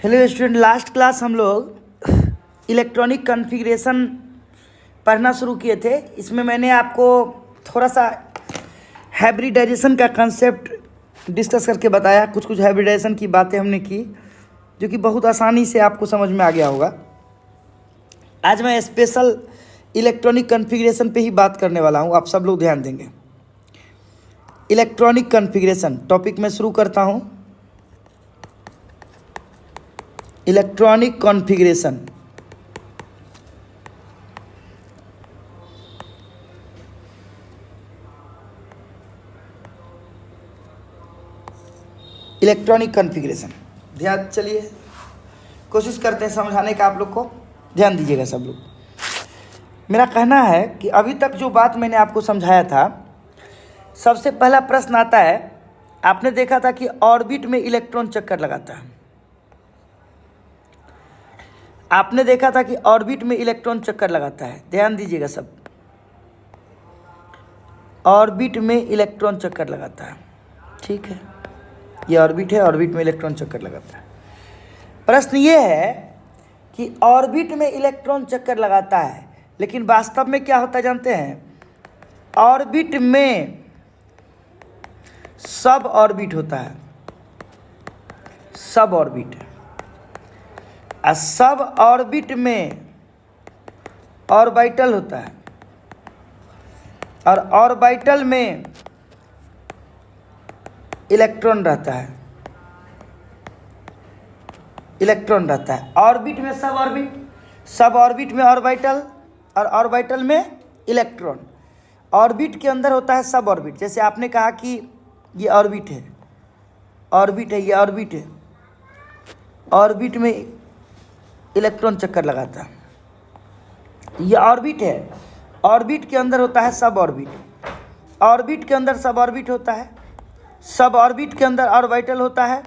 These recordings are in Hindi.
हेलो स्टूडेंट, लास्ट क्लास हम लोग इलेक्ट्रॉनिक कॉन्फ़िगरेशन पढ़ना शुरू किए थे। इसमें मैंने आपको थोड़ा सा हाइब्रिडाइजेशन का कंसेप्ट डिस्कस करके बताया। कुछ हाइब्रिडाइजेशन की बातें हमने की जो कि बहुत आसानी से आपको समझ में आ गया होगा। आज मैं स्पेशल इलेक्ट्रॉनिक कॉन्फ़िगरेशन पे ही बात करने वाला हूँ। आप सब लोग ध्यान देंगे। इलेक्ट्रॉनिक कॉन्फ़िगरेशन टॉपिक में शुरू करता हूँ। इलेक्ट्रॉनिक कॉन्फ़िगरेशन इलेक्ट्रॉनिक कॉन्फ़िगरेशन ध्यान, चलिए कोशिश करते हैं समझाने का। आप लोग को ध्यान दीजिएगा सब लोग। मेरा कहना है कि अभी तक जो बात मैंने आपको समझाया था, सबसे पहला प्रश्न आता है। आपने देखा था कि ऑर्बिट में इलेक्ट्रॉन चक्कर लगाता है। आपने देखा था कि ऑर्बिट में इलेक्ट्रॉन चक्कर लगाता है। ध्यान दीजिएगा सब। ऑर्बिट में इलेक्ट्रॉन चक्कर लगाता है, ठीक है। ये ऑर्बिट है, ऑर्बिट में इलेक्ट्रॉन चक्कर लगाता है। प्रश्न ये है कि ऑर्बिट में इलेक्ट्रॉन चक्कर लगाता है, लेकिन वास्तव में क्या होता है जानते हैं? ऑर्बिट में सब ऑर्बिट होता है। सब ऑर्बिट, सब ऑर्बिट में ऑर्बिटल होता है, और ऑर्बिटल में इलेक्ट्रॉन रहता है। इलेक्ट्रॉन रहता है ऑर्बिट में। सब ऑर्बिट, सब ऑर्बिट में ऑर्बिटल, और ऑर्बिटल में इलेक्ट्रॉन। ऑर्बिट के अंदर होता है सब ऑर्बिट। जैसे आपने कहा कि ये ऑर्बिट है, ऑर्बिट है, ये ऑर्बिट है। ऑर्बिट में इलेक्ट्रॉन चक्कर लगाता है। ये ऑर्बिट है, ऑर्बिट के अंदर होता है सब ऑर्बिट। ऑर्बिट के अंदर सब ऑर्बिट होता है, सब ऑर्बिट के अंदर ऑर्बिटल होता है,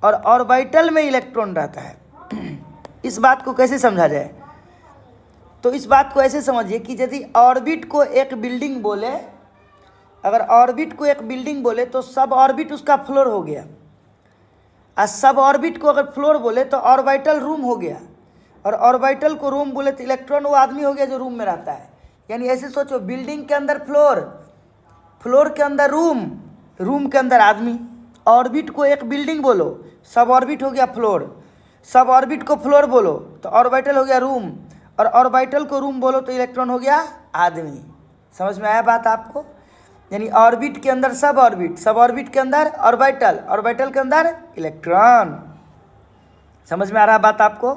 और ऑर्बिटल में इलेक्ट्रॉन रहता है। इस बात को कैसे समझा जाए? तो इस बात को ऐसे समझिए कि यदि ऑर्बिट को एक बिल्डिंग बोले, अगर ऑर्बिट को एक बिल्डिंग बोले तो सब ऑर्बिट उसका फ्लोर हो गया। और सब ऑर्बिट को अगर फ्लोर बोले तो ऑर्बिटल रूम हो गया, और ऑर्बिटल को रूम बोले तो इलेक्ट्रॉन वो आदमी हो गया जो रूम में रहता है। यानी ऐसे सोचो, बिल्डिंग के अंदर फ्लोर, फ्लोर के अंदर रूम, रूम के अंदर आदमी। ऑर्बिट को एक बिल्डिंग बोलो, सब ऑर्बिट हो गया फ्लोर। सब ऑर्बिट को फ्लोर बोलो तो ऑर्बिटल हो गया रूम, और ऑर्बिटल को रूम बोलो तो इलेक्ट्रॉन हो गया आदमी। समझ में आया बात आपको? यानी ऑर्बिट के अंदर सब ऑर्बिट, सब ऑर्बिट के अंदर ऑर्बिटल, ऑर्बिटल के अंदर इलेक्ट्रॉन। समझ में आ रहा बात आपको?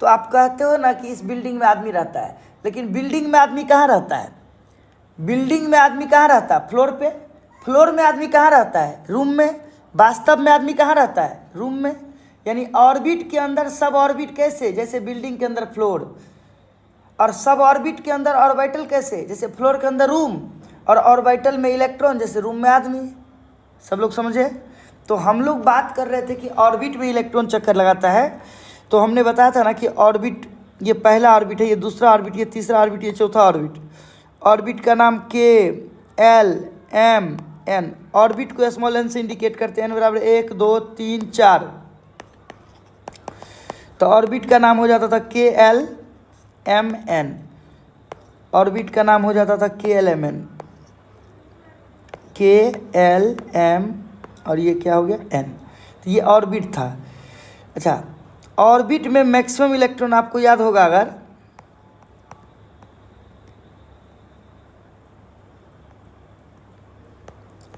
तो आप कहते हो ना कि इस बिल्डिंग में आदमी रहता है, लेकिन बिल्डिंग में आदमी कहाँ रहता है? बिल्डिंग में आदमी कहाँ रहता है? फ्लोर पे। फ्लोर में आदमी कहाँ रहता है? रूम में। वास्तव में आदमी कहाँ रहता है? रूम में। यानी ऑर्बिट के अंदर सब ऑर्बिट कैसे? जैसे बिल्डिंग के अंदर फ्लोर, और सब ऑर्बिट के अंदर ऑर्बिटल कैसे? जैसे फ्लोर के अंदर रूम, और ऑर्बिटल में इलेक्ट्रॉन, जैसे रूम में आदमी। सब लोग समझे? तो हम लोग बात कर रहे थे कि ऑर्बिट में इलेक्ट्रॉन चक्कर लगाता है। तो हमने बताया था ना कि ऑर्बिट, ये पहला ऑर्बिट है, ये दूसरा ऑर्बिट, ये तीसरा ऑर्बिट, ये चौथा ऑर्बिट। ऑर्बिट का नाम के, एल, एम, एन। ऑर्बिट को स्मॉल एन से इंडिकेट करते हैं। एन बराबर 1 2 3 4। तो ऑर्बिट का नाम हो जाता था के एल एम एन। ऑर्बिट का नाम हो जाता था के एल एम एन, के एल एम, और ये क्या हो गया? एन। तो ये ऑर्बिट था। अच्छा, ऑर्बिट में मैक्सिमम इलेक्ट्रॉन आपको याद होगा, अगर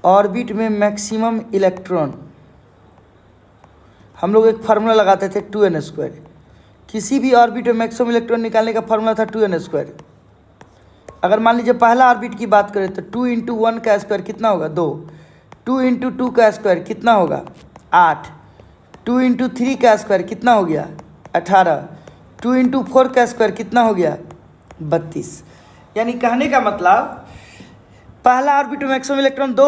ऑर्बिट में मैक्सिमम इलेक्ट्रॉन, हम लोग एक फार्मूला लगाते थे 2n²। किसी भी ऑर्बिट में मैक्सिमम इलेक्ट्रॉन निकालने का फार्मूला था 2n²। अगर मान लीजिए पहला ऑर्बिट की बात करें तो 2 × 1 का स्क्वायर कितना होगा? 2। 2 × 2 का स्क्वायर कितना होगा? 8। 2 × 3 का स्क्वायर कितना हो गया? 18। 2 × 4 का स्क्वायर कितना हो गया? 32। यानी कहने का मतलब, पहला ऑर्बिट में मैक्सिमम इलेक्ट्रॉन 2,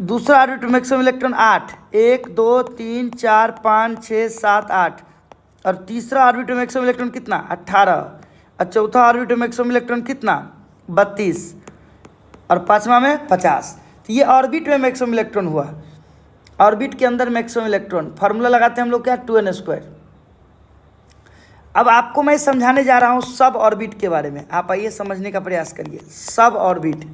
दूसरा ऑर्बिट में मैक्सिमम इलेक्ट्रॉन 8, 1 2 3 4 5 6 7 8, और तीसरा ऑर्बिट में मैक्सिमम इलेक्ट्रॉन कितना? 18, और चौथा ऑर्बिट में मैक्सिमम इलेक्ट्रॉन कितना? 32, और पाँचवा में 50। तो ये ऑर्बिट में मैक्सिमम इलेक्ट्रॉन हुआ। ऑर्बिट के अंदर मैक्सिमम इलेक्ट्रॉन, फार्मूला लगाते हैं हम लोग क्या, 2n²। अब आपको मैं समझाने जा रहा हूँ सब ऑर्बिट के बारे में, आप आइए समझने का प्रयास करिए। सब ऑर्बिट,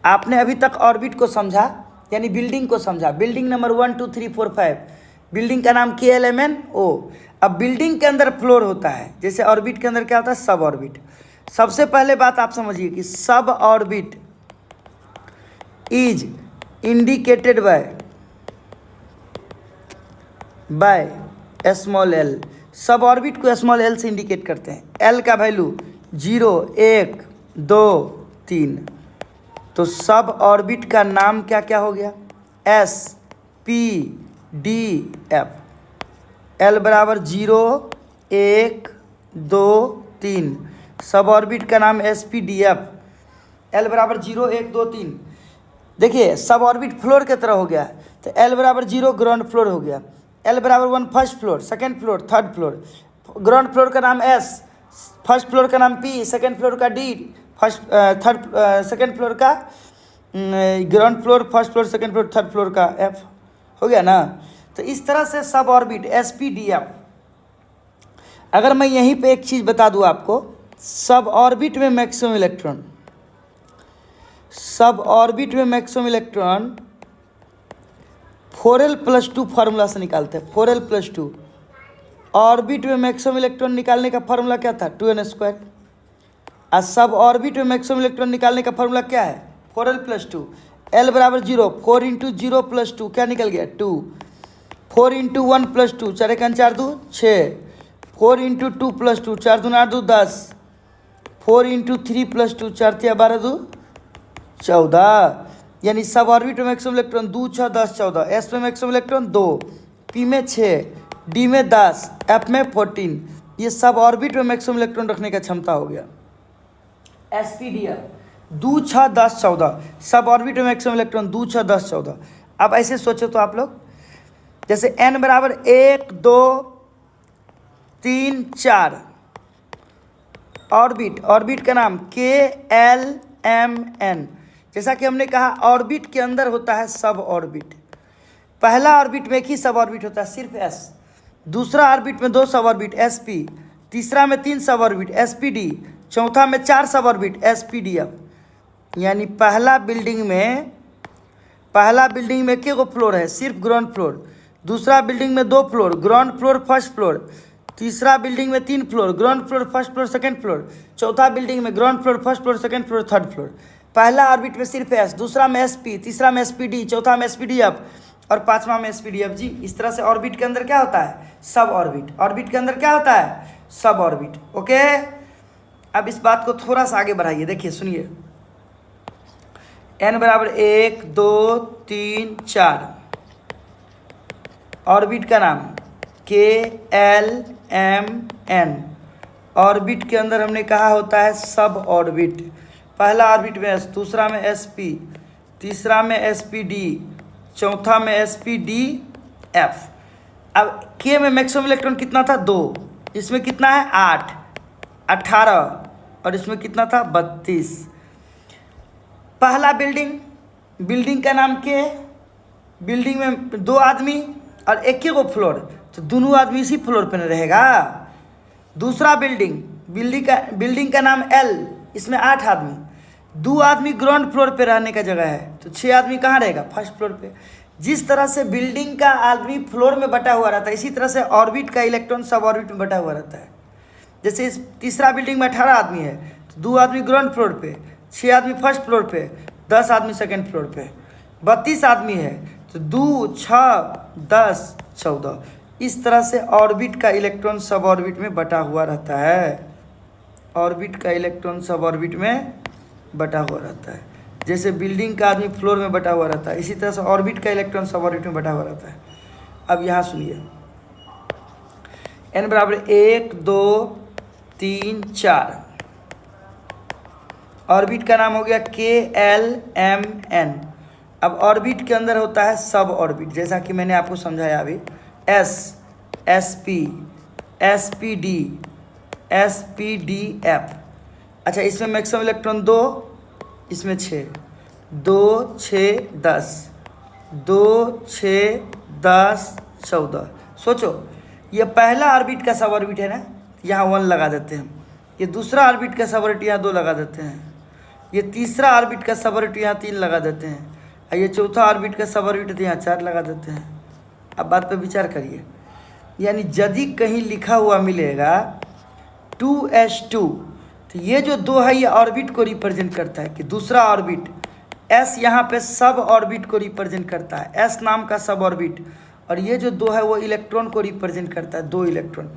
आपने अभी तक ऑर्बिट को समझा, यानी बिल्डिंग को समझा, बिल्डिंग नंबर 1 2 3 4 5, बिल्डिंग का नाम KLMNO। अब बिल्डिंग के अंदर फ्लोर होता है, जैसे ऑर्बिट के अंदर क्या होता है, सब ऑर्बिट। सबसे पहले बात आप समझिए कि सब orbit is indicated by small L. सब ऑर्बिट को स्मॉल एल से इंडिकेट करते हैं। एल का वैल्यू 0 1 2 3। तो सब ऑर्बिट का नाम क्या क्या हो गया, SPDF। एल बराबर 0 1 2 3, सब ऑर्बिट का नाम SPDF। एल बराबर 0 1 2 3। देखिए सब ऑर्बिट फ्लोर की तरह हो गया, तो एल बराबर 0 ग्राउंड फ्लोर हो गया, एल बराबर 1 first floor, second floor, third floor. Ground floor का नाम S, फर्स्ट फ्लोर का नाम P, सेकंड फ्लोर का D, सेकंड फ्लोर का ground floor, first floor, second floor, third floor का F। हो गया ना। तो इस तरह से सब ऑर्बिट SPDF। अगर मैं यहीं पे एक चीज़ बता दूं आपको, सब ऑर्बिट में मैक्सिमम इलेक्ट्रॉन, सब ऑर्बिट में मैक्सिमम इलेक्ट्रॉन 4l+2 फार्मूला से निकालते हैं। 4l+2 ऑर्बिट में मैक्सिमम इलेक्ट्रॉन निकालने का फार्मूला क्या था, 2n²। और सब ऑर्बिट में मैक्सिमम इलेक्ट्रॉन निकालने का फार्मूला क्या है, 4l+2। एल बराबर 0, 4 × 0+2 क्या निकल गया, 2। 4 × 1+2, 4 × 4 2 6। 4 × 2+2, 4 2 8 2 10। 4 × 3+2, 4 3 12 2 14। यानी सब ऑर्बिट में मैक्सिमम इलेक्ट्रॉन 2 6 10 14। एस में मैक्सिमम इलेक्ट्रॉन 2, पी में 6, डी में 10, एफ में 14। ये सब ऑर्बिट में मैक्सिमम इलेक्ट्रॉन रखने का क्षमता हो गया। SPDF 2 6 10 14, सब ऑर्बिट में मैक्सिमम इलेक्ट्रॉन 2 6 10 14। अब ऐसे सोचो तो आप लोग, जैसे n बराबर 1 2 3 4 ऑर्बिट का नाम KLMN। जैसा कि हमने कहा ऑर्बिट के अंदर होता है सब ऑर्बिट। पहला ऑर्बिट में एक ही सब ऑर्बिट होता है, सिर्फ S। दूसरा ऑर्बिट में 2 सब ऑर्बिट SP, तीसरा में 3 सब ऑर्बिट SPD, चौथा में 4 सब ऑर्बिट SPDF। यानी पहला बिल्डिंग में के गो फ्लोर है, सिर्फ ग्राउंड फ्लोर। दूसरा बिल्डिंग में 2 floor, ground floor first floor. तीसरा बिल्डिंग में 3 floor, ground floor first floor second floor. चौथा बिल्डिंग में ground floor first floor second floor third floor. पहला ऑर्बिट में सिर्फ S, दूसरा में SP, तीसरा में SPD, चौथा में SPDF और पांचवा में SPDF जी। इस तरह से ऑर्बिट के अंदर क्या होता है, सब ऑर्बिट। ऑर्बिट के अंदर क्या होता है, सब ऑर्बिट। ओके, अब इस बात को थोड़ा सा आगे बढ़ाइए, देखिए सुनिए। n बराबर 1 2 3 4 ऑर्बिट का नाम KLMN। ऑर्बिट के अंदर हमने कहा होता है सब ऑर्बिट। पहला ऑर्बिट में S, दूसरा में SP, तीसरा में SPD, चौथा में SPDF। अब K में मैक्सिमम इलेक्ट्रॉन कितना था, 2। इसमें कितना है, 8 18 और इसमें कितना था, 32। पहला बिल्डिंग का नाम K, बिल्डिंग में 2 आदमी और एक ही को फ्लोर, तो दोनों आदमी इसी फ्लोर पर रहेगा। दूसरा बिल्डिंग का नाम L, इसमें 8 आदमी, 2 आदमी ग्राउंड फ्लोर पे रहने का जगह है, तो 6 आदमी कहाँ रहेगा, फर्स्ट फ्लोर पे। जिस तरह से बिल्डिंग का आदमी फ्लोर में बटा हुआ रहता है, इसी तरह से ऑर्बिट का इलेक्ट्रॉन सब ऑर्बिट में बटा हुआ रहता है। जैसे इस तीसरा बिल्डिंग में 18 आदमी है, तो 2 आदमी ग्राउंड फ्लोर पे, 6 आदमी फर्स्ट फ्लोर पे, 10 आदमी सेकंड फ्लोर पे। 32 आदमी है, तो 2 6 10 14। इस तरह से ऑर्बिट का इलेक्ट्रॉन सब ऑर्बिट में बटा हुआ रहता है। ऑर्बिट का इलेक्ट्रॉन सब ऑर्बिट में बटा हुआ रहता है। जैसे बिल्डिंग का आदमी फ्लोर में बटा हुआ रहता है, इसी तरह से ऑर्बिट का इलेक्ट्रॉन सब ऑर्बिट में बटा हुआ रहता है। अब यहाँ सुनिए, n बराबर 1 2 3 4 ऑर्बिट का नाम हो गया KLMN। अब ऑर्बिट के अंदर होता है सब ऑर्बिट, जैसा कि मैंने आपको समझाया अभी। S, SP, SPD, SPDF। अच्छा, इसमें मैक्सिमम इलेक्ट्रॉन 2, इसमें 6, 2 6 10, 2, 6, 10, 14। सोचो, ये पहला ऑर्बिट का सब ऑर्बिट है ना, यहाँ 1 लगा देते हैं। ये दूसरा ऑर्बिट का सब ऑर्बिट यहाँ 2 लगा देते हैं। ये तीसरा ऑर्बिट का सब ऑर्बिट यहाँ 3 लगा देते हैं। और ये चौथा ऑर्बिट का सब ऑर्बिट यहाँ 4 लगा देते हैं। अब बात पे विचार करिए, यानी यदि कहीं लिखा हुआ मिलेगा 2s2, तो ये जो 2 है ये ऑर्बिट को रिप्रेजेंट करता है कि दूसरा ऑर्बिट। s यहाँ पे सब ऑर्बिट को रिप्रेजेंट करता है, s नाम का सब ऑर्बिट। और ये जो 2 है वो इलेक्ट्रॉन को रिप्रेजेंट करता है, 2 इलेक्ट्रॉन।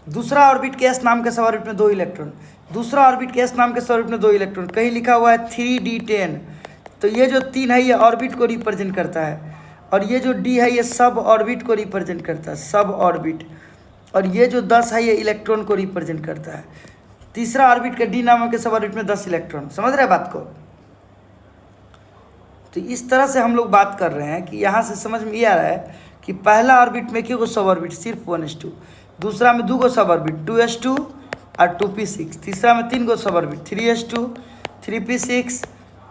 दूसरा ऑर्बिट के s नाम के सब ऑर्बिट में 2 इलेक्ट्रॉन, दूसरा ऑर्बिट के s नाम के सब ऑर्बिट में 2 इलेक्ट्रॉन। कहीं लिखा हुआ है 3d10, तो ये जो 3 है ये ऑर्बिट को रिप्रेजेंट करता है। और ये जो d है ये सब ऑर्बिट को रिप्रेजेंट करता है, सब ऑर्बिट। और ये जो 10 है ये इलेक्ट्रॉन को रिप्रेजेंट करता है। तीसरा ऑर्बिट के d नाम के सब ऑर्बिट में 10 इलेक्ट्रॉन। समझ रहे हैं बात को? तो इस तरह से हम लोग बात कर रहे हैं कि यहाँ से समझ में ये आ रहा है कि पहला ऑर्बिट में क्यों सब ऑर्बिट सिर्फ 1s2, दूसरा में 2 सब ऑर्बिट 2s2 और 2p6, तीसरा में 3 सब ऑर्बिट 3s2, 3p6,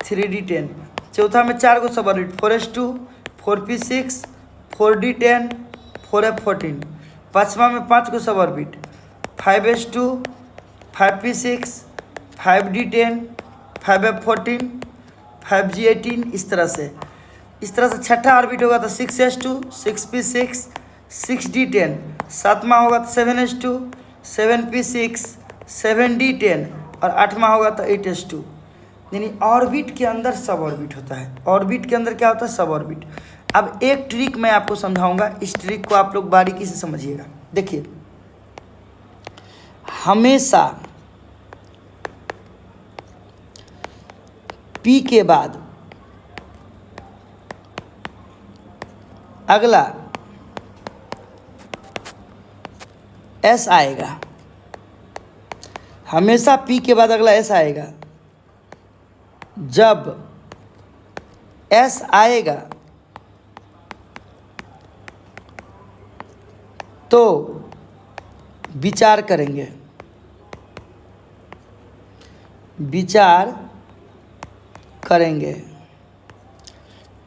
3d10, चौथा में 4 सब orbit 4s2, 4p6, 4d10, 4f14, पाँचवा में 5 सब orbit 5s2, 5p6, 5d10, 5f14, 5g18। इस तरह से छठा ऑर्बिट होगा तो 6s2, 6p6, 6d10, सातवां होगा तो 7s2, 7p6, 7d10 और आठवां होगा तो 8s2। यानी ऑर्बिट के अंदर सब ऑर्बिट होता है। ऑर्बिट के अंदर क्या होता है? सब ऑर्बिट। अब एक ट्रिक मैं आपको समझाऊंगा, इस ट्रिक को आप लोग बारीकी से समझिएगा। देखिए, हमेशा P के बाद अगला S आएगा। हमेशा P के बाद अगला S आएगा। जब S आएगा तो विचार करेंगे,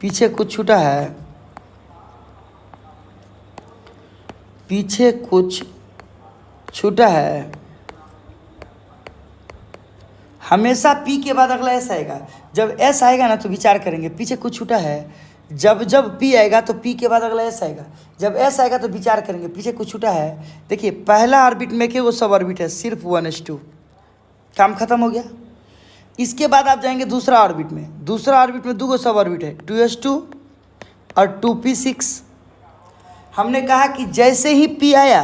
पीछे कुछ छूटा है, पीछे कुछ छूटा है। हमेशा P के बाद अगला S आएगा। जब S आएगा ना तो विचार करेंगे पीछे कुछ छूटा है। जब P आएगा तो P के बाद अगला S आएगा। जब S आएगा तो विचार करेंगे पीछे कुछ छूटा है। देखिए, पहला ऑर्बिट में के वो सब ऑर्बिट है सिर्फ 1s2, काम खत्म हो गया। इसके बाद आप जाएंगे दूसरा ऑर्बिट में। दूसरा ऑर्बिट में 2 सब ऑर्बिट है 2s2 और 2p6। हमने कहा कि जैसे ही P आया,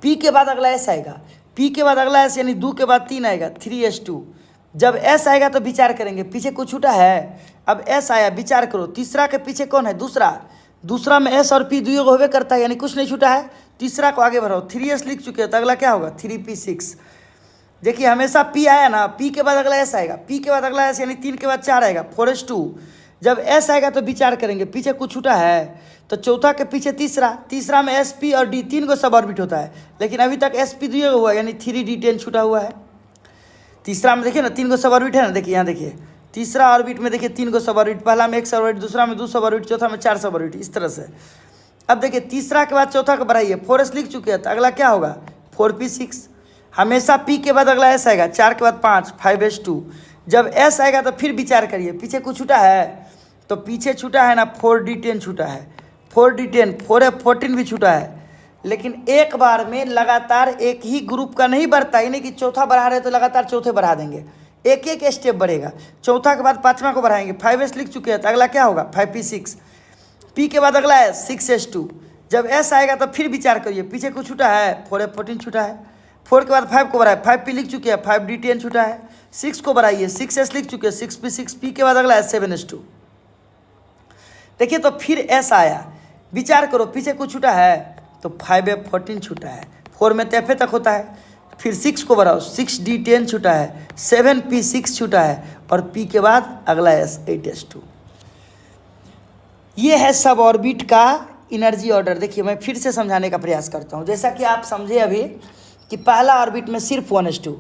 P के बाद अगला S आएगा। P के बाद अगला S यानी 2 के बाद 3 आएगा 3s2। जब S आएगा तो विचार करेंगे पीछे कुछ छूटा है। अब S आया, विचार करो तीसरा के पीछे कौन है? दूसरा में S और P दुइयों को होवे करता है, यानी कुछ नहीं छूटा है। तीसरा को आगे बढ़ाओ, 3s लिख चुके हैं तो अगला क्या होगा? 3p6। देखिए, हमेशा P आया ना, P के बाद अगला S आएगा। P के बाद अगला S यानी 3 के बाद 4 आएगा 4s2। जब S आएगा तो विचार करेंगे पीछे कुछ छूटा है, तो चौथा के पीछे तीसरा में sp और d 3 सब ऑर्बिट होता है, लेकिन अभी तक sp दिया हुआ है यानी 3d10 छूटा हुआ है। तीसरा में देखिए ना 3 सब ऑर्बिट है ना, देखिए यहाँ देखिए तीसरा ऑर्बिट में देखिए 3 सब ऑर्बिट, पहला में 1 सब ऑर्बिट, दूसरा में 2 सब ऑर्बिट, चौथा में 4 सब ऑर्बिट, इस तरह से। अब देखिए तीसरा के बाद चौथा को बढ़ाइए, 4s लिख चुके हैं तो अगला क्या होगा? 4p6। हमेशा P के बाद अगला S आएगा, 4 के बाद 5 5s2। जब S आएगा तो फिर विचार करिए पीछे कुछ छूटा है, तो पीछे छूटा है ना 4d10 छूटा है, 4d10 4f14 भी छूटा है। लेकिन एक बार में लगातार एक ही ग्रुप का नहीं बढ़ता, यानी कि चौथा बढ़ा रहे तो लगातार चौथे बढ़ा देंगे, एक एक स्टेप बढ़ेगा। चौथा के बाद पाँचवा को बढ़ाएंगे, 5s लिख चुके हैं तो अगला क्या होगा? 5p6। P के बाद अगला है 6s2। जब S आएगा तो फिर विचार करिए पीछे कुछ छूटा है, 4f14 छूटा है। 4 के बाद 5 को बढ़ाए, 5p लिख चुके हैं, 5d10 छूटा है। 6 को बढ़ाइए, 6s लिख चुके हैं, 6p6। P के बाद अगला है 7s2। देखिए तो फिर S आया, विचार करो पीछे कुछ छूटा है तो 5f14 छूटा है, 4 में तो f तक होता है। फिर 6 को बढ़ाओ, 6d10 छूटा है, 7p6 छूटा है और P के बाद अगला S 8s2। ये है सब ऑर्बिट का एनर्जी ऑर्डर। देखिए मैं फिर से समझाने का प्रयास करता हूँ। जैसा कि आप समझे अभी कि पहला ऑर्बिट में सिर्फ 1s2,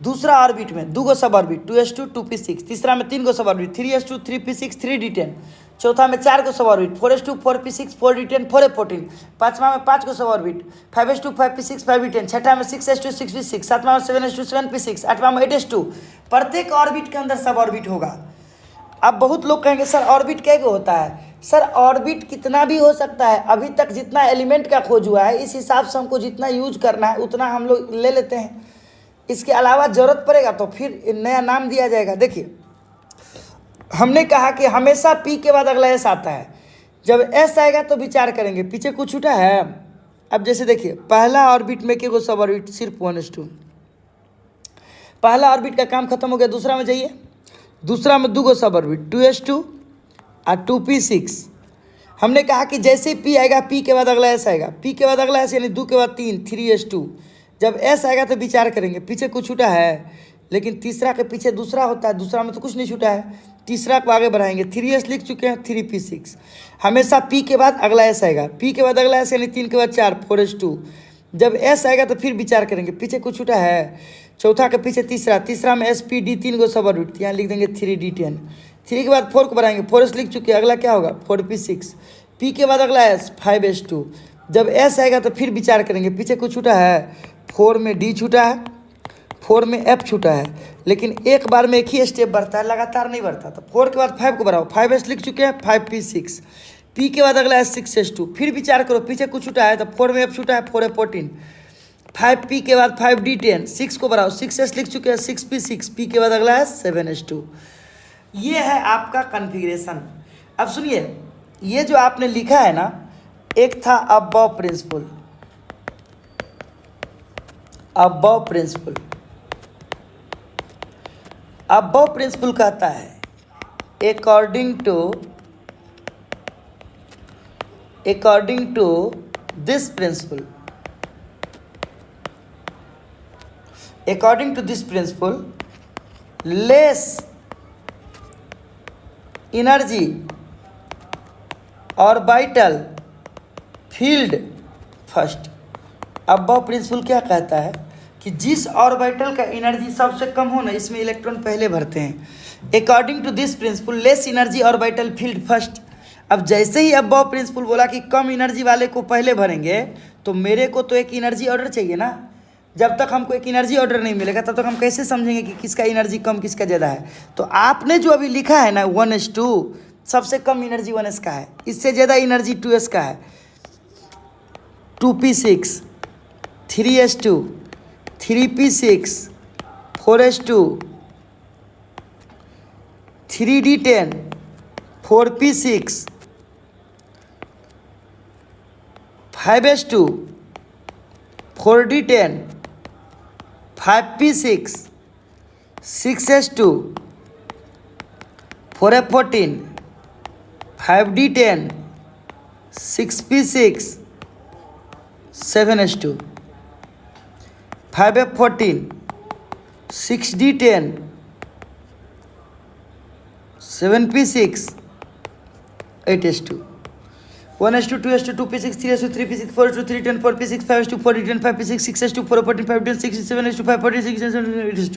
दूसरा ऑर्बिट में 2 सब ऑर्बिट 2s2 2p6, तीसरा में 3 सब ऑर्बिट 3s2 3p6 3d10, चौथा में 4 को सब orbit, 4s2 4p6 4d10 4f14, पाँचवा में 5 को सब ऑर्बिट, 5s2 5p6 5d10, छठा में 6s2 6p6, सातवां में 7s2 7p6, आठवां में 8s2। प्रत्येक ऑर्बिट के अंदर सब ऑर्बिट होगा। अब बहुत लोग कहेंगे सर ऑर्बिट कैसे होता है? सर ऑर्बिट कितना भी हो सकता है, अभी तक जितना एलिमेंट का खोज हुआ है इस हिसाब से हमको जितना यूज करना है उतना हम लोग ले लेते हैं। इसके अलावा ज़रूरत पड़ेगा तो फिर नया नाम दिया जाएगा। देखिए हमने कहा कि हमेशा पी के बाद अगला एस आता है। जब एस आएगा तो विचार करेंगे पीछे कुछ छूटा है। अब जैसे देखिए पहला ऑर्बिट में के सब ऑर्बिट सिर्फ 1s2, पहला ऑर्बिट का काम खत्म हो गया। दूसरा में जाइए, दूसरा में 2 सब ऑर्बिट 2s2 और 2p6। हमने कहा कि जैसे पी आएगा पी के बाद अगला एस आएगा, पी के बाद अगला एस यानी 2 के बाद 3 3s2। जब एस आएगा तो विचार करेंगे पीछे कुछ छूटा है, लेकिन तीसरा के पीछे दूसरा होता है, दूसरा में तो कुछ नहीं छूटा है, तीसरा को आगे बढ़ाएंगे 3s लिख चुके हैं 3p6। हमेशा पी के बाद अगला एस आएगा, पी के बाद अगला एस यानी 3 के बाद 4 4s2। जब एस आएगा तो फिर विचार करेंगे पीछे कुछ छूटा है, चौथा के पीछे तीसरा, तीसरा में एस पी डी 3 को सब ऑर्बिट, यहाँ लिख देंगे 3d10। 3 के बाद 4 को बढ़ाएंगे 4s लिख चुके हैं, अगला क्या होगा 4p6। पी के बाद अगला एस 5s2। जब एस आएगा तो फिर विचार करेंगे पीछे कुछ छूटा है, 4 में डी छूटा है, 4 में एफ छूटा है, लेकिन एक बार में एक ही स्टेप बढ़ता है, लगातार नहीं बढ़ता। तो 4 के बाद 5 को बढ़ाओ, 5s लिख चुके हैं 5p6। पी के बाद अगला है 6s2। फिर विचार करो पीछे कुछ छूटा है तो 4 में एफ छूटा है 4f14। 5p के बाद 5d10, 6 को बढ़ाओ 6s लिख चुके हैं 6p6। पी के बाद अगला है 7s2। ये है आपका कन्फिग्रेशन। अब सुनिए ये जो आपने लिखा है ना, एक था aufbau principle, aufbau principle. Aufbau principle कहता है according to this principle, according to this principle less energy orbital field first। Aufbau principle क्या कहता है कि जिस ऑर्बिटल का एनर्जी सबसे कम हो ना, इसमें इलेक्ट्रॉन पहले भरते हैं। According to this principle less energy orbital filled first. अब जैसे ही अबव प्रिंसिपल बोला कि कम एनर्जी वाले को पहले भरेंगे, तो मेरे को तो एक एनर्जी ऑर्डर चाहिए ना। जब तक हमको एक एनर्जी ऑर्डर नहीं मिलेगा तब तक हम कैसे समझेंगे कि किसका एनर्जी कम किसका ज़्यादा है। तो आपने जो अभी लिखा है ना 1s2, सबसे कम एनर्जी 1s का है, इससे ज़्यादा एनर्जी 2s का है। 2p6 3s2 3p6 4s2 3d10 4p6 5s2 4d10 5p6 6s2 4f14 5d10 6p6 7s2 5f14 6d10 7p6 8s2 1s2 2s2 2p6 3s2 3p6 4s2 3d10 4p6 5s2 4d10 5p6 6s2 4f14 5d10 6 7s2 5f14 6s2 8s2।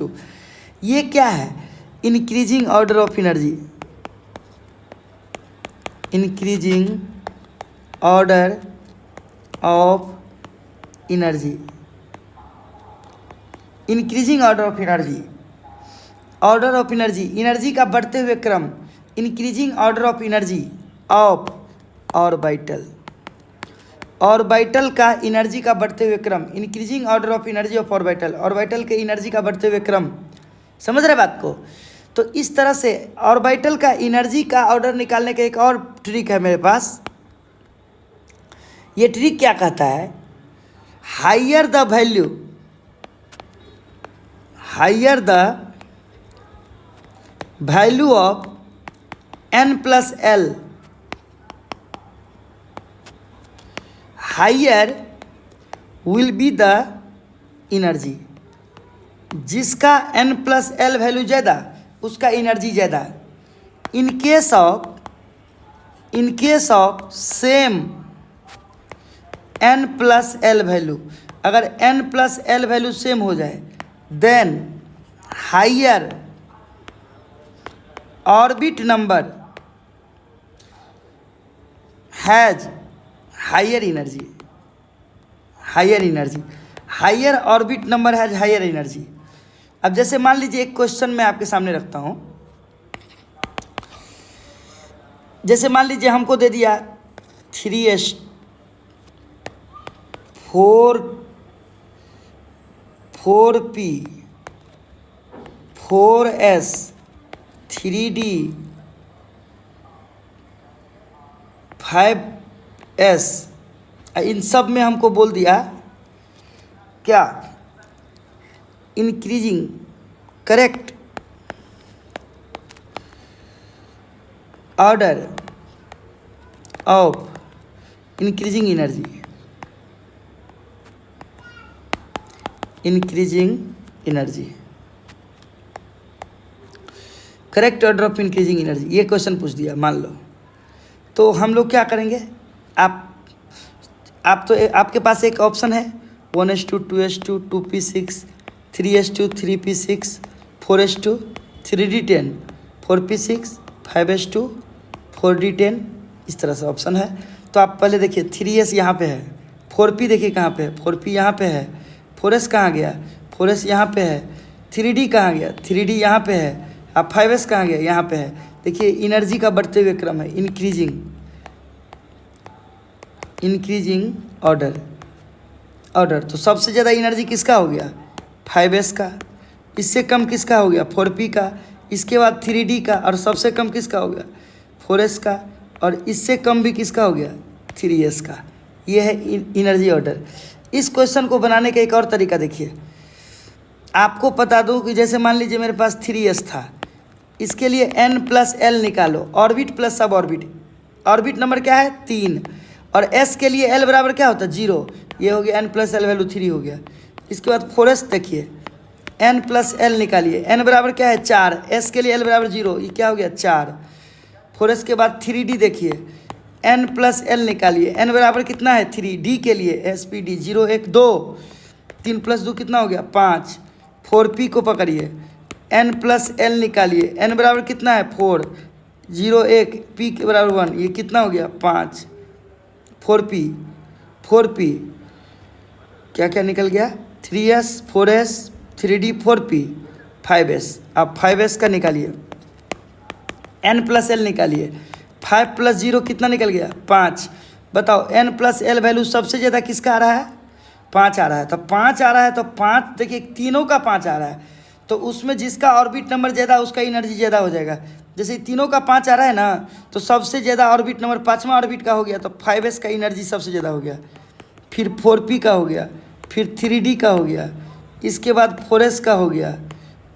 ये क्या है? Increasing order of energy, increasing order of energy, increasing order of energy, order of energy, energy का बढ़ते हुए क्रम, increasing order of energy of orbital, orbital का एनर्जी का बढ़ते हुए क्रम, increasing order of energy of orbital, orbital के एनर्जी का बढ़ते हुए क्रम। समझ रहे बात को? तो इस तरह से ऑर्बिटल का एनर्जी का ऑर्डर निकालने का एक और ट्रिक है मेरे पास। ये ट्रिक क्या कहता है? Higher the value, higher the value of n+l, higher will be the energy. जिसका n+l वैल्यू ज़्यादा उसका एनर्जी ज़्यादा। In case of same n+l value, अगर n+l वैल्यू सेम हो जाए then higher orbit number has higher energy, higher orbit number has higher energy. अब जैसे मान लीजिए एक क्वेश्चन मैं आपके सामने रखता हूँ, जैसे मान लीजिए हमको दे दिया 3s 4p 4s 3d 5s, इन सब में हमको बोल दिया क्या, increasing correct order of increasing energy, correct order of increasing energy, ये क्वेश्चन पूछ दिया मान लो। तो हम लोग क्या करेंगे, आप तो आपके पास एक ऑप्शन है 1s2 2s2 2p6 3s2 3p6 4s2 3d10 4p6 5s2 4d10, इस तरह से ऑप्शन है। तो आप पहले देखिए 3s यहाँ पे है, 4p देखिए कहाँ पे है, 4p यहाँ पे है, 4s कहाँ गया, 4s यहाँ पे है, 3d कहाँ गया, 3d यहाँ पे है, अब 5s कहाँ गया, यहाँ पे है। देखिए एनर्जी का बढ़ते हुए क्रम है, इंक्रीजिंग ऑर्डर। तो सबसे ज़्यादा एनर्जी किसका हो गया, 5s का, इससे कम किसका हो गया 4p का, इसके बाद 3d का, और सबसे कम किसका हो गया 4s का, और इससे कम भी किसका हो गया 3s का। ये है एनर्जी ऑर्डर। इस क्वेश्चन को बनाने का एक और तरीका देखिए, आपको बता दूं कि जैसे मान लीजिए मेरे पास 3s था, इसके लिए n+l निकालो, ऑर्बिट प्लस सब ऑर्बिट, ऑर्बिट नंबर क्या है 3, और s के लिए l बराबर क्या होता है 0, ये हो गया n+l वैल्यू 3 हो गया। इसके बाद 4s देखिए, n+l निकालिए, n बराबर क्या है 4, s के लिए l बराबर 0, ये क्या हो गया 4। 4s के बाद 3d देखिए, n+l निकालिए, n बराबर कितना है 3, d के लिए spd 0 1 2, 3 + 2 कितना हो गया 5। 4p को पकड़िए, n+l निकालिए, n बराबर कितना है 4 0 1, p के बराबर 1, ये कितना हो गया 5। 4p क्या क्या निकल गया 3s 4s 3d 4p 5s। अब 5s का निकालिए, n+l निकालिए, 5 + 0 कितना निकल गया 5। बताओ n+l वैल्यू सबसे ज़्यादा किसका आ रहा है 5 आ रहा है, तो 5 आ रहा है, तो 5 देखिए तीनों का 5 आ रहा है, तो उसमें जिसका ऑर्बिट नंबर ज़्यादा उसका एनर्जी ज़्यादा हो जाएगा। जैसे तीनों का 5 आ रहा है ना, तो सबसे ज़्यादा ऑर्बिट नंबर 5वां ऑर्बिट का हो गया, तो 5s का एनर्जी सबसे ज़्यादा हो गया, फिर 4p का हो गया, फिर 3d का हो गया, इसके बाद 4s का हो गया,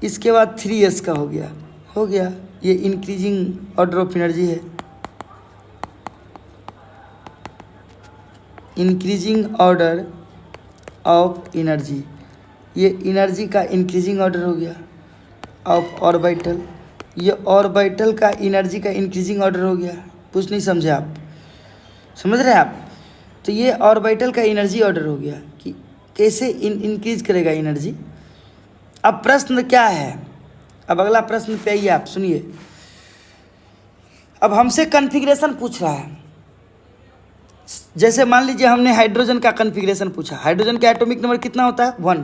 इसके बाद 3s का हो गया। ये इंक्रीजिंग ऑर्डर ऑफ एनर्जी है, इंक्रीजिंग ऑर्डर ऑफ एनर्जी, ये एनर्जी का इंक्रीजिंग ऑर्डर हो गया ऑफ ऑर्बिटल, ये ऑर्बिटल का एनर्जी का इंक्रीजिंग ऑर्डर हो गया। कुछ नहीं समझे आप, समझ रहे हैं आप, तो ये ऑर्बिटल का एनर्जी ऑर्डर हो गया कि कैसे इंक्रीज करेगा एनर्जी। अब प्रश्न क्या है, अब अगला प्रश्न पे आइए आप सुनिए। अब हमसे कॉन्फ़िगरेशन पूछ रहा है, जैसे मान लीजिए हमने हाइड्रोजन का कॉन्फ़िगरेशन पूछा, हाइड्रोजन का एटॉमिक नंबर कितना होता है 1,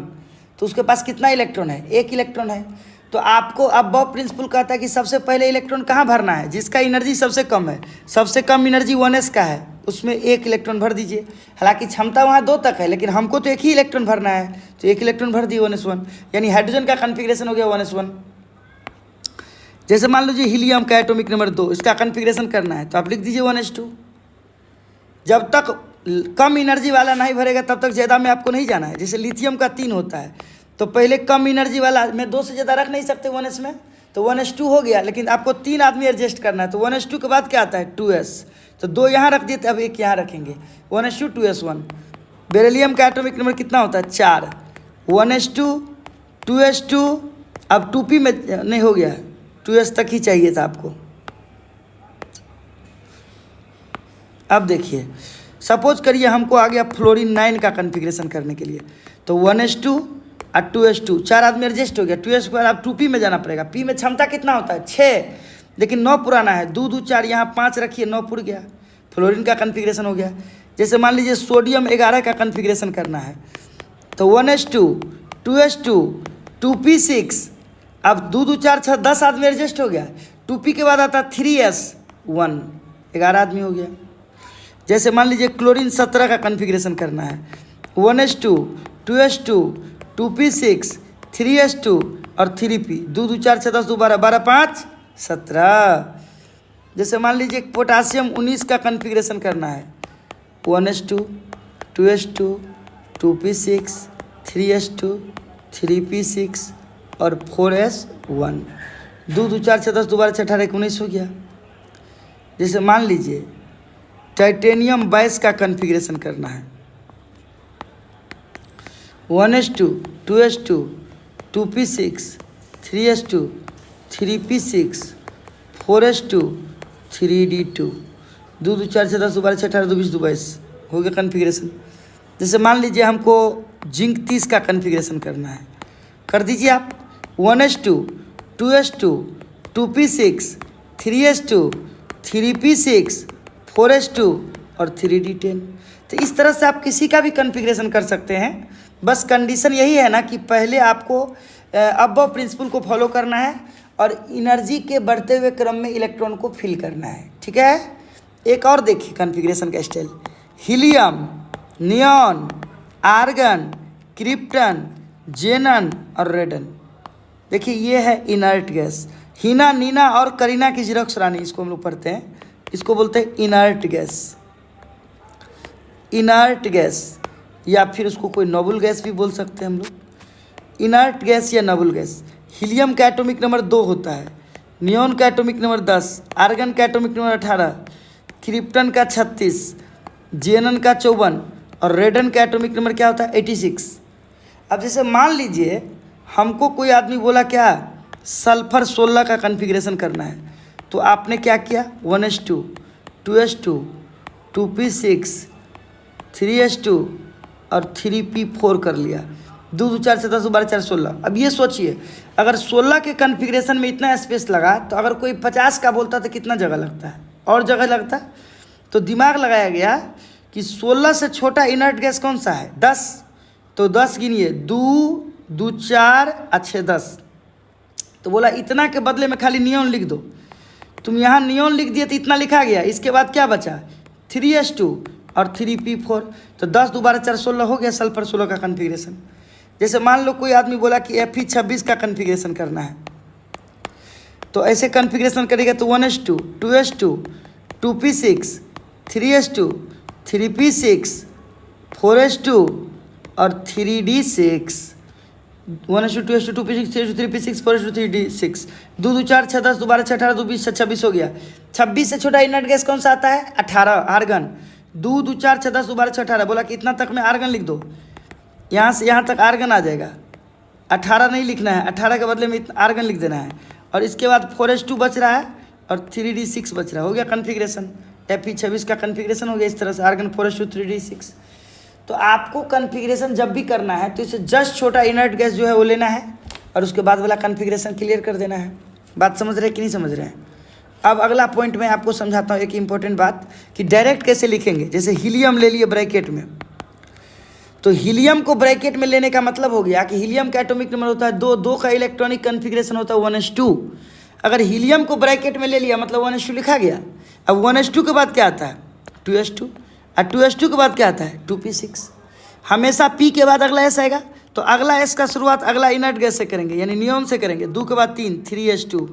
तो उसके पास कितना इलेक्ट्रॉन है 1 इलेक्ट्रॉन है। तो आपको अब बॉब प्रिंसिपल कहता है कि सबसे पहले इलेक्ट्रॉन कहाँ भरना है, जिसका एनर्जी सबसे कम है, सबसे कम एनर्जी 1s का है, उसमें 1 इलेक्ट्रॉन भर दीजिए। हालांकि क्षमता वहाँ 2 तक है, लेकिन हमको तो 1 ही इलेक्ट्रॉन भरना है, तो 1 इलेक्ट्रॉन भर दिए 1s1, यानी हाइड्रोजन का कॉन्फ़िगरेशन हो गया 1s1। जैसे मान लीजिए हीलियम का एटॉमिक नंबर 2, इसका कॉन्फ़िगरेशन करना है, तो आप लिख दीजिए 1s2। जब तक कम एनर्जी वाला नहीं भरेगा तब तक ज़्यादा में आपको नहीं जाना है। जैसे लिथियम का 3 होता है, तो पहले कम एनर्जी वाला में 2 से ज़्यादा रख नहीं सकते 1s में, तो 1s2 हो गया, लेकिन आपको 3 आदमी एडजस्ट करना है, तो 1s2 के बाद क्या आता है 2s, तो 2 यहाँ रख दिए, अब 1 यहाँ रखेंगे 1s2 2s1। बेरिलियम का एटॉमिक नंबर कितना होता है 4, 1s2 2s2, अब 2p में नहीं हो गया, 2s तक ही चाहिए था आपको। अब देखिए सपोज करिए हमको आ गया फ्लोरीन 9 का कॉन्फ़िगरेशन करने के लिए, तो 1s2 और 2s2, 4 आदमी एडजस्ट हो गया, 2s के बाद आप 2p में जाना पड़ेगा। p में क्षमता कितना होता है 6, लेकिन 9 पुराना है, 2 2 4, यहाँ 5 रखिए 9 पुर गया, फ्लोरीन का कन्फिग्रेशन हो गया। जैसे मान लीजिए सोडियम 11 का कन्फिग्रेशन करना है तो 1s2 2s2 2p6, अब 2 2 4 6 10 आदमी एडजस्ट हो गया। 2p के बाद आता है 3s1, 11 आदमी हो गया। जैसे मान लीजिए क्लोरीन 17 का कन्फिग्रेशन करना है 1s2 2s2 2p6 3s2 और 3p, 2 2 4 6 10 2 12 12 5 17। जैसे मान लीजिए पोटासियम 19 का कन्फिग्रेशन करना है 1s2 2s2 2p6 3s2 3p6 और 4s1, 2 2 4 6 10 2 12 6 18 19 हो गया। जैसे मान लीजिए टाइटेनियम 22 का कन्फिग्रेशन करना है 1s2 2s2 2p6 3s2 3p6 4s2 3d2, 2 2 4 6 10 2 12 6 18 2 20 2 22 हो गया कन्फिग्रेशन। जैसे मान लीजिए हमको जिंक 30 का कन्फिग्रेशन करना है, कर दीजिए आप 1s2 2s2 2p6 3s2 3p6 4s2 और 3d10। तो इस तरह से आप किसी का भी कन्फिग्रेशन कर सकते हैं। बस कंडीशन यही है ना कि पहले आपको अबव प्रिंसिपल को फॉलो करना है और एनर्जी के बढ़ते हुए क्रम में इलेक्ट्रॉन को फिल करना है। ठीक है, एक और देखिए कन्फिग्रेशन का style, helium, neon, argon, krypton, xenon और रेडन। देखिए ये है इनर्ट गैस। हीना, नीना और करीना की जीरोक्स रानी, इसको हम लोग पढ़ते हैं, इसको बोलते हैं इनर्ट गैस। इनर्ट गैस या फिर उसको कोई नोबल गैस भी बोल सकते हैं हम लोग, इनर्ट गैस या नोबल गैस। हीलियम का एटॉमिक नंबर 2 होता है, नियॉन का एटॉमिक नंबर 10, आर्गन का एटॉमिक नंबर 18, क्रिप्टन का 36, जेनन का 54 और रेडन का एटॉमिक नंबर क्या होता है 86। अब जैसे मान लीजिए हमको कोई आदमी बोला क्या सल्फर 16 का कन्फिग्रेशन करना है, तो आपने क्या किया 1s2 2s2 2p6 3s2 और 3p4 कर लिया, 2 2 4 6 10 12 4 16। अब ये सोचिए अगर 16 के कन्फिग्रेशन में इतना स्पेस लगा तो अगर कोई 50 का बोलता तो कितना जगह लगता है, और जगह लगता। तो दिमाग लगाया गया कि 16 से छोटा इनर्ट गैस कौन सा है 10, तो 10 गिनिए 2 2 4 अच्छे 10। तो बोला इतना के बदले में खाली नियॉन लिख दो। तुम यहाँ नियॉन लिख दिए तो इतना लिखा गया, इसके बाद क्या बचा 3s2 और 3p4, तो 10 2 12 4 16 हो गया सल्फर 16 का कन्फिग्रेशन। जैसे मान लो कोई आदमी बोला कि Fe26 का कन्फिग्रेशन करना है, तो ऐसे कन्फिग्रेशन करेगा तो 1s2 2s2 2p6 3s2 3p6 4s2 और 3d6, 1s2 2s2 2p6 3s2 3p6 4s2 3d6, 2 2 4 6 10 2 12 6 18 2 20 26 हो गया। 26 से छोटा इनर्ट गैस कौन सा आता है 18, आर्गन। 2 2 4 6 10 2 12 6 18, बोला कि इतना तक में आर्गन लिख दो, यहाँ से यहाँ तक आर्गन आ जाएगा। 18 नहीं लिखना है, 18 के बदले में इतना आर्गन लिख देना है। और इसके बाद 4s2 बच रहा है और 3d6 बच रहा है, हो गया कन्फिग्रेशन। Fe26 का कन्फिग्रेशन हो गया इस तरह से, आर्गन 4s2 3d6। तो आपको कन्फिग्रेशन जब भी करना है तो इसे जस्ट छोटा इनर्ट गैस जो है वो लेना है और उसके बाद वाला कन्फिग्रेशन क्लियर कर देना है। बात समझ रहे हैं कि नहीं समझ रहे हैं? अब अगला पॉइंट मैं आपको समझाता हूँ एक इंपॉर्टेंट बात कि डायरेक्ट कैसे लिखेंगे। जैसे हीलियम ले लिए ब्रैकेट में, तो हीलियम को ब्रैकेट में लेने का मतलब हो गया कि हीलियम का एटॉमिक नंबर होता है 2, 2 का इलेक्ट्रॉनिक कन्फिग्रेशन होता है 1s2। अगर हीलियम को ब्रैकेट में ले लिया मतलब 1s2 लिखा गया। अब 1s2 के बाद क्या आता है 2s2, और 2s2 के बाद क्या आता है 2p6। हमेशा p के बाद अगला s आएगा, तो अगला s का शुरुआत अगला इनर्ट गैस से करेंगे, यानी नियॉन से करेंगे। 2 के बाद 3 3s2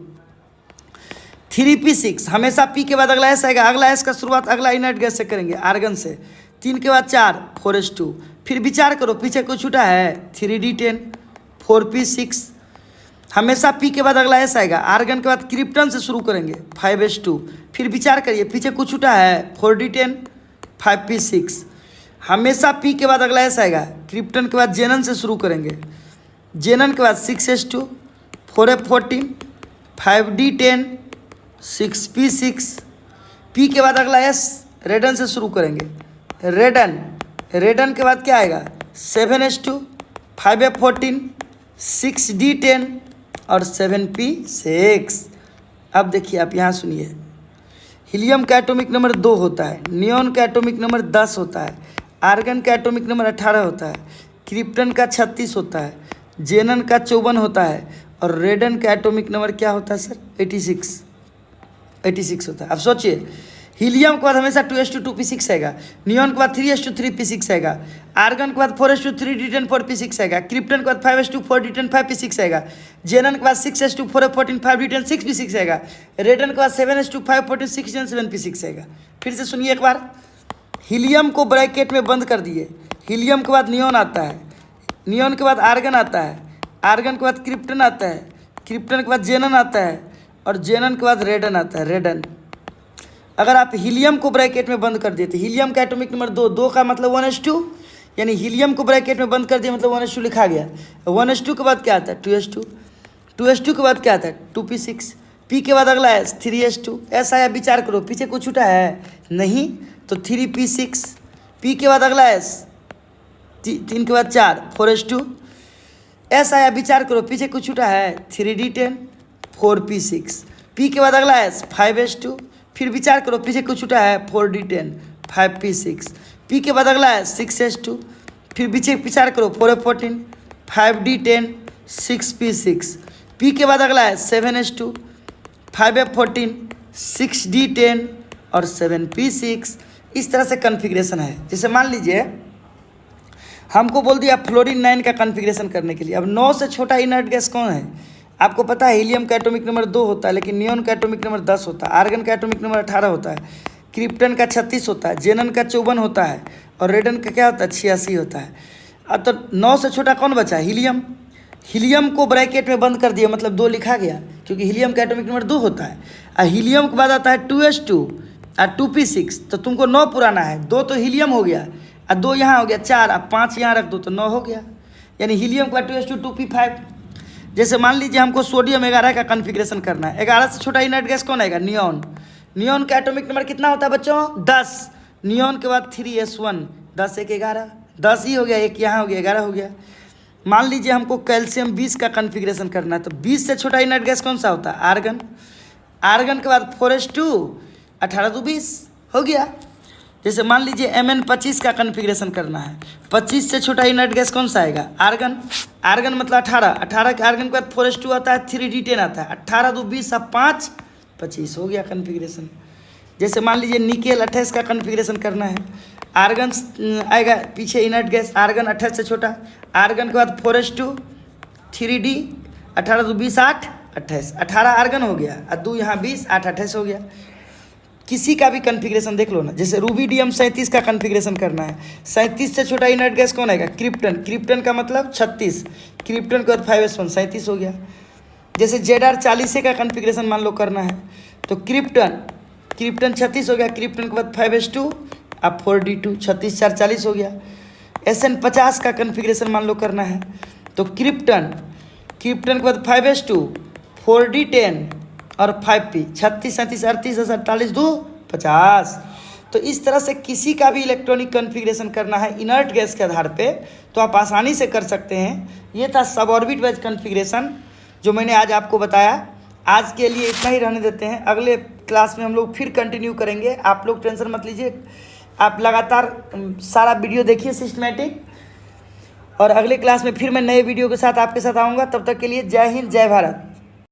3p6, हमेशा p के बाद अगला s आएगा, अगला s का शुरुआत अगला इनर्ट गैस से करेंगे आर्गन से। 3 के बाद 4 4s2, फिर विचार करो पीछे कोई छूटा है 3d10 4p6, हमेशा p के बाद अगला s आएगा, आर्गन के बाद क्रिप्टन से शुरू करेंगे 5s2, फिर विचार करिए पीछे कुछ छूटा है 4d10 5p6, हमेशा p के बाद अगला s आएगा, क्रिप्टन के बाद जेनन से शुरू करेंगे, जेनन के बाद 6s2 4f14 5d10 6p6, p के बाद अगला s रेडन से शुरू करेंगे, रेडन, रेडन के बाद क्या आएगा 7s2 5f14 6d10 और 7p6। अब देखिए आप यहाँ सुनिए, हीलियम का एटॉमिक नंबर 2 होता है, नियॉन का एटॉमिक नंबर 10 होता है, आर्गन का एटॉमिक नंबर 18 होता है, क्रिप्टन का 36 होता है, जेनन का 54 होता है और रेडन का एटॉमिक नंबर क्या होता है सर? 86 होता है। अब सोचिए, हीलियम के बाद हमेशा 2s2 2p6 आएगा, नियॉन के बाद 3s2 3p6 आएगा, आर्गन के बाद 4s2 3d10 4p6 आएगा, क्रिप्टन के बाद 5s2 4d10 5p6 आएगा, जेनन के बाद 6s2 4 14 5d10 6p6 आएगा, रेडन के बाद 7s2 5 14 6d10 7p6 आएगा। फिर से सुनिए एक बार, हीलियम को ब्रैकेट में बंद कर दिए, हीलियम के बाद नियॉन आता है, नियॉन के बाद आर्गन आता है, आर्गन के बाद क्रिप्टन आता है, क्रिप्टन के बाद जेनन आता है और जेनन के बाद रेडन आता है, रेडन। अगर आप हीलियम को ब्रैकेट में बंद कर देते, हीलियम का एटॉमिक नंबर 2 का मतलब 1s2, यानी हीलियम को ब्रैकेट में बंद कर दिया मतलब 1s2 लिखा गया। 1s2 के बाद क्या आता है? 2s2, 2s2 के बाद क्या आता है? 2p6, p के बाद अगला है 3s2। ऐसा है, विचार करो, पीछे कुछ छूटा है नहीं, तो 3p6, p के बाद अगला है 3 के बाद 4 4s2। ऐसा है, विचार करो, पीछे कुछ छूटा है 3d10 4p6, p के बाद अगला है 5s2। फिर विचार करो, पीछे कुछ छूटा है 4d10 5p6, p के बाद अगला है 6s2। फिर पीछे विचार करो 4f14 5d10 6p6, p के बाद अगला है 7s2 5f14 6d10 और 7p6। इस तरह से कन्फिग्रेशन है। जैसे मान लीजिए हमको बोल दिया फ्लोरीन 9 का कन्फिग्रेशन करने के लिए। अब 9 से छोटा इनर्ट गैस कौन है? आपको पता है हीलियम का एटॉमिक नंबर 2 होता है, लेकिन नियॉन का एटॉमिक नंबर 10 होता है, आर्गन का एटॉमिक नंबर 18 होता है, क्रिप्टन का 36 होता है, जेनन का 54 होता है और रेडन का क्या होता है? 86 होता है। अब तो 9 से छोटा कौन बचा? हीलियम। हीलियम को ब्रैकेट में बंद कर दिया मतलब 2 लिखा गया, क्योंकि हीलियम का एटॉमिक नंबर 2 होता है। और हीलियम के बाद आता है 2s2 और 2p6, तो तुमको 9 पुराना है, 2 तो हीलियम हो गया और 2 यहाँ हो गया 4, अब 5 यहाँ रख दो तो 9 हो गया, यानी हीलियम के बाद 2s2 2p5। जैसे मान लीजिए हमको सोडियम 11 का कन्फिग्रेशन करना है। 11 से छोटा इनर्ट गैस कौन आएगा? नियॉन। नियॉन का एटॉमिक नंबर कितना होता है बच्चों? 10। नियॉन के बाद 3s1, 10 1 11, 10 ही हो गया, एक यहाँ हो गया, 11 हो गया। मान लीजिए हमको कैल्शियम 20 का कन्फिग्रेशन करना है, तो 20 से छोटा इनर्ट गैस कौन सा होता है? आर्गन। आर्गन के बाद 4s2 18 2 20 हो गया। जैसे मान लीजिए Mn25 का कन्फिग्रेशन करना है, 25 से छोटा इनर्ट गैस कौन सा आएगा? आर्गन। आर्गन मतलब 18, 18 के आर्गन के बाद 4s2 आता है, 3d10 आता है, 18 2 20 अब 5 25 हो गया कन्फिग्रेशन। जैसे मान लीजिए निकेल 28 का कन्फिग्रेशन करना है, आर्गन आएगा पीछे इनर्ट गैस, आर्गन 28 से छोटा, आर्गन के बाद 4s2 3d 18 2 20 8 28, 18 आर्गन हो गया और 2 यहाँ 20 8 28 हो गया। किसी का भी कन्फिग्रेशन देख लो ना, जैसे रूबीडियम 37 का कन्फिग्रेशन करना है, 37 से छोटा इनर्ट गैस कौन आएगा? क्रिप्टन। क्रिप्टन का मतलब 36, क्रिप्टन के बाद 5s1 37 हो गया। जैसे Zr40 का कन्फिग्रेशन मान लो करना है, तो क्रिप्टन 36 हो गया, क्रिप्टन के बाद 5s2 अब 4d2 36 4 40 हो गया। Sn50 का कन्फिग्रेशन मान लो करना है, तो क्रिप्टन के बाद 5s2 4d10 और 5p 36 37 38 48 2 50। तो इस तरह से किसी का भी इलेक्ट्रॉनिक कन्फिग्रेशन करना है इनर्ट गैस के आधार पे तो आप आसानी से कर सकते हैं। ये था सबऑर्बिट वाइज कन्फिग्रेशन जो मैंने आज आपको बताया। आज के लिए इतना ही रहने देते हैं, अगले क्लास में हम लोग फिर कंटिन्यू करेंगे। आप लोग टेंशन मत लीजिए, आप लगातार सारा वीडियो देखिए सिस्टमेटिक, और अगले क्लास में फिर मैं नए वीडियो के साथ आपके साथ आऊँगा। तब तक के लिए जय हिंद जय भारत।